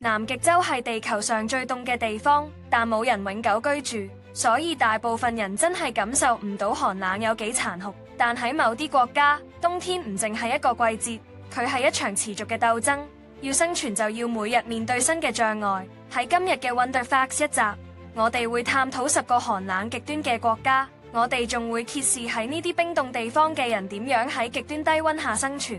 南極洲係地球上最凍嘅地方，但冇人永久居住，所以大部分人真係感受唔到寒冷有幾殘酷。但喺某啲國家，冬天唔淨係一個季節，佢係一場持續嘅鬥爭。要生存就要每日面對新嘅障礙。喺今日嘅 Wonder Facts 一集，我哋會探討10個寒冷極端嘅國家，我哋仲會揭示喺呢啲冰凍地方嘅人點樣喺極端低溫下生存。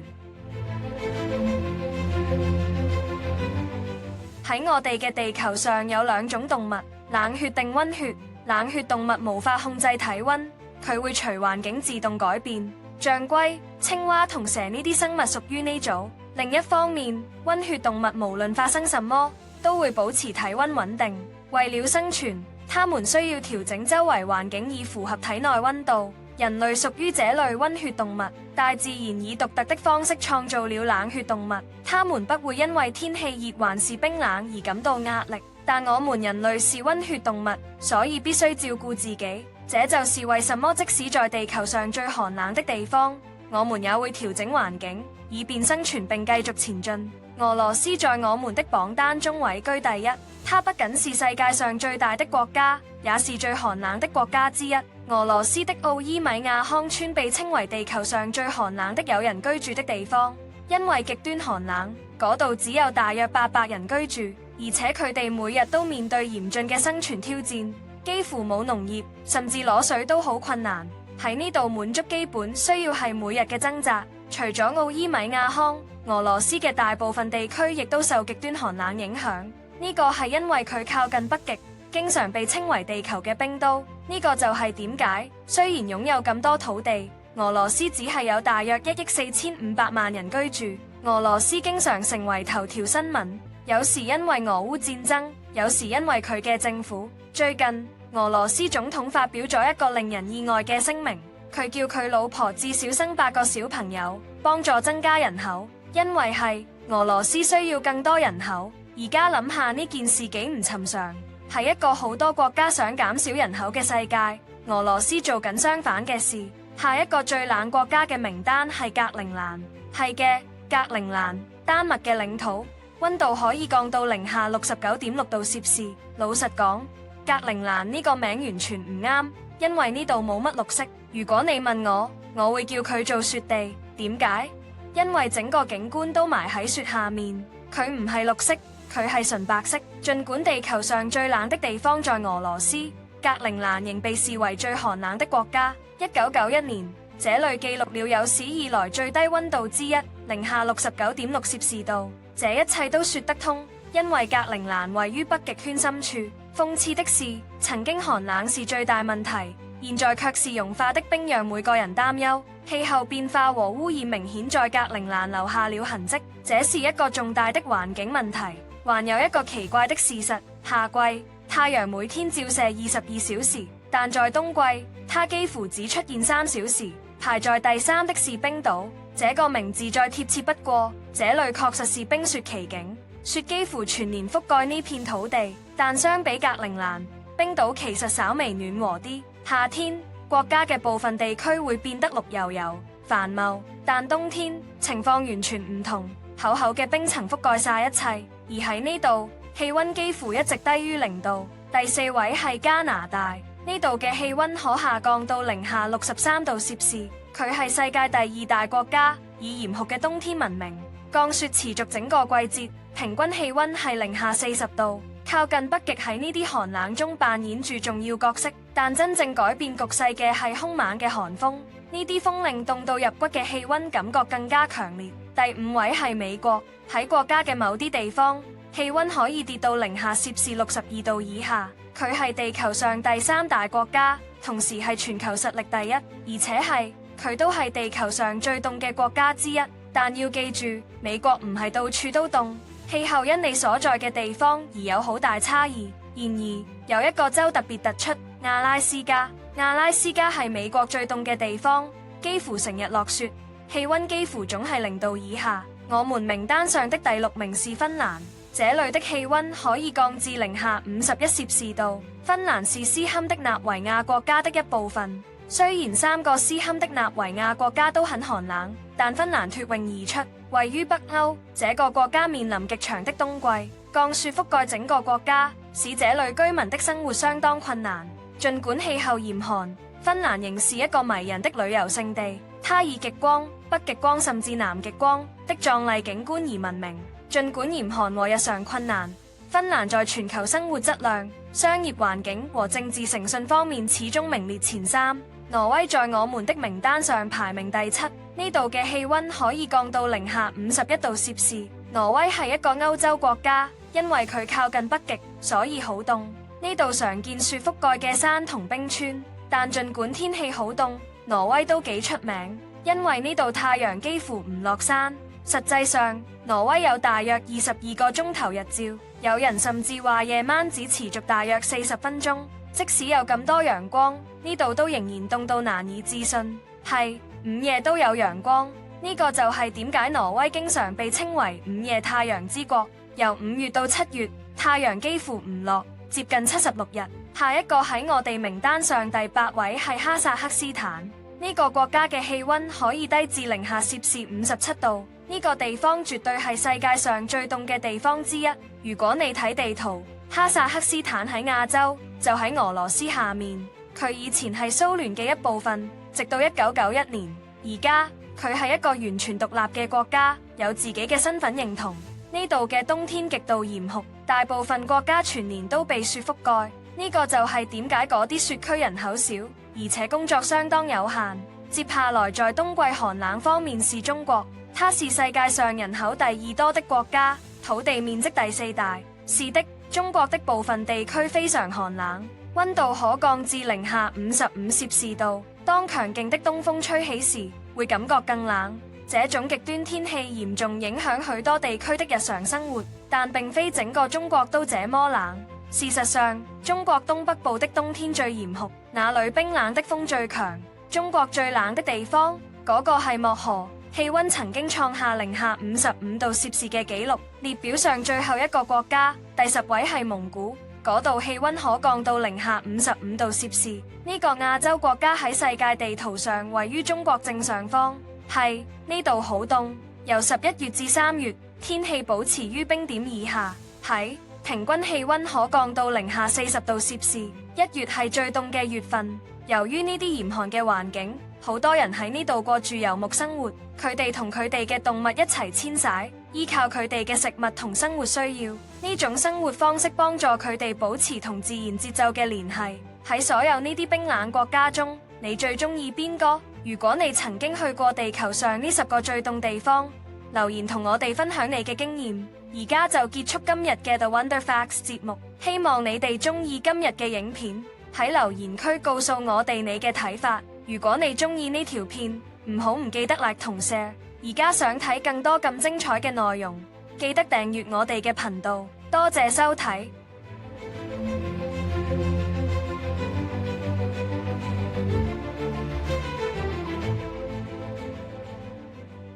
喺我哋嘅地球上有兩種動物，冷血定溫血。冷血動物無法控制體溫，佢會隨環境自動改變。象龜、青蛙同蛇呢啲生物屬於呢組。另一方面，溫血動物無論發生什麼，都會保持體溫穩定。為了生存，它們需要調整周圍環境以符合體內溫度。人類屬於這類溫血動物，大自然以獨特的方式創造了冷血動物，它們不會因為天氣熱還是冰冷而感到壓力。但我們人類是溫血動物，所以必須照顧自己。這就是為什麼即使在地球上最寒冷的地方，我們也會調整環境，以便生存並繼續前進。俄羅斯在我們的榜單中位居第一，它不僅是世界上最大的國家，也是最寒冷的國家之一。俄羅斯的奧伊米亞康村被稱為地球上最寒冷的有人居住的地方，因為極端寒冷，嗰度只有大約800人居住，而且佢哋每日都面對嚴峻嘅生存挑戰，幾乎冇農業，甚至攞水都好困難。喺呢度滿足基本需要係每日嘅掙扎。除咗奧伊米亞康，俄羅斯嘅大部分地區亦都受極端寒冷影響。呢個係因為佢靠近北極，經常被稱為地球嘅冰都。呢個就係點解雖然擁有咁多土地，俄羅斯只係有大約1億4500萬人居住。俄羅斯經常成為頭條新聞，有時因為俄烏戰爭，有時因為佢嘅政府。最近，俄羅斯總統發表咗一個令人意外嘅聲明，佢叫佢老婆至少生8個小朋友，幫助增加人口。因為係俄羅斯需要更多人口。而家諗下呢件事幾唔尋常，係一個好多國家想減少人口嘅世界，俄羅斯做緊相反嘅事。下一個最冷國家嘅名單係格陵蘭。係嘅，格陵蘭，丹麥嘅領土，溫度可以降到零下69.6度攝氏。老實講，格陵蘭呢個名完全唔啱，因為呢度冇乜綠色。如果你問我，我會叫佢做雪地。點解？因為整個景觀都埋喺雪下面，佢唔係綠色，佢係純白色。儘管地球上最冷的地方在俄羅斯，格陵蘭仍被視為最寒冷的國家。1991年，這裏記錄了有史以來最低溫度之一，零下69.6攝氏度。這一切都說得通，因為格陵蘭位於北極圈深處。諷刺的是，曾經寒冷是最大問題，現在卻是融化的冰讓每個人擔憂。氣候變化和污染明顯在格陵蘭留下了痕跡，這是一個重大的環境問題。還有一個奇怪的事實，夏季太陽每天照射22小時，但在冬季它幾乎只出現3小時。排在第3的是冰島，這個名字再貼切不過，這裏確實是冰雪奇景，雪幾乎全年覆蓋呢片土地。但相比格陵蘭，冰島其實稍微暖和啲。夏天國家嘅部分地區會變得綠油油、繁茂，但冬天情況完全唔同，厚厚嘅冰層覆蓋晒一切。而喺呢度，氣溫幾乎一直低於0度。第4位係加拿大，呢度嘅氣溫可下降到零下63度攝氏。佢係世界第2大國家，以嚴酷嘅冬天聞名，降雪持續整個季節，平均氣溫係零下40度。靠近北極喺呢啲寒冷中扮演住重要角色，但真正改變局勢嘅係兇猛嘅寒風。呢啲風令凍到入骨嘅氣溫感覺更加強烈。第5位係美國，喺國家嘅某啲地方，氣溫可以跌到零下攝氏62度以下。佢係地球上第3大國家，同時係全球實力第一，而且佢都係地球上最凍嘅國家之一。但要記住，美國唔係到處都凍，氣候因你所在嘅地方而有好大差異。然而，有一個州特別突出，阿拉斯加。阿拉斯加係美國最凍嘅地方，幾乎成日落雪，氣溫幾乎總係0度以下。我們名單上的第6名是芬蘭，這裏的氣溫可以降至零下51攝氏度。芬蘭是斯堪的納維亞國家的一部分。雖然3個斯堪的納維亞國家都很寒冷，但芬蘭脫穎而出。位於北歐，這個國家面臨極長的冬季，降雪覆蓋整個國家，使這裡居民的生活相當困難。儘管氣候嚴寒，芬蘭仍是一個迷人的旅遊勝地。它以極光、北極光甚至南極光的壯麗景觀而聞名。儘管嚴寒和日常困難，芬蘭在全球生活質量、商業環境和政治誠信方面始終名列前三。挪威在我們的名單上排名第7，呢度嘅氣溫可以降到-51°C。挪威係一個歐洲國家，因為佢靠近北極，所以好凍。呢度常見雪覆蓋嘅山同冰川，但儘管天氣好凍，挪威都幾出名，因為呢度太陽幾乎唔落山。實際上，挪威有大約22個鐘頭日照，有人甚至話夜晚只持續大約40分鐘。即使有咁多陽光，呢度都仍然凍到難以置信。係，午夜都有陽光，呢個就係點解挪威經常被稱為午夜太陽之國。由5月到7月，太陽幾乎唔落，接近76日。下一個喺我哋名單上第8位係哈薩克斯坦，呢個國家嘅氣溫可以低至-57度。呢個地方絕對係世界上最凍嘅地方之一。如果你睇地圖，哈薩克斯坦喺亞洲，就喺俄羅斯下面。佢以前係蘇聯嘅一部分，直到1991年。而家佢係一個完全獨立嘅國家，有自己嘅身份認同。呢度嘅冬天極度嚴酷，大部分國家全年都被雪覆蓋。呢個就係點解嗰啲雪區人口少，而且工作相當有限。接下來在冬季寒冷方面是中國，它是世界上人口第2多的國家，土地面積第4大。是的，中國的部分地區非常寒冷，溫度可降至-55°C。當強勁的東風吹起時，會感覺更冷。這種極端天氣嚴重影響許多地區的日常生活，但並非整個中國都這麼冷。事實上，中國東北部的冬天最嚴酷，那裡冰冷的風最強。中國最冷的地方，嗰個係漠河，氣溫曾經創下-55°C嘅紀錄。列表上最後一個國家，第10位係蒙古，嗰度氣溫可降到-55°C。呢個亞洲國家喺世界地圖上位於中國正上方。係，呢度好凍，由11月至3月，天氣保持於冰點以下。係，平均氣溫可降到-40°C。1月係最凍嘅月份。由於呢啲嚴寒嘅環境，好多人喺呢度過住游牧生活，佢哋同佢哋嘅動物一齊遷徙，依靠佢哋嘅食物同生活需要。呢種生活方式幫助佢哋保持同自然節奏嘅聯繫。喺所有呢啲冰冷國家中，你最中意邊個？如果你曾經去過地球上呢10個最凍地方，留言同我哋分享你嘅經驗。而家就結束今日嘅 The Wonder Facts 節目，希望你哋中意今日嘅影片，喺留言區告訴我哋你嘅睇法。如果你中意呢條片，唔記得 like 同 share。而家想睇更多咁精彩嘅內容，記得訂閱我哋嘅頻道。多謝收睇。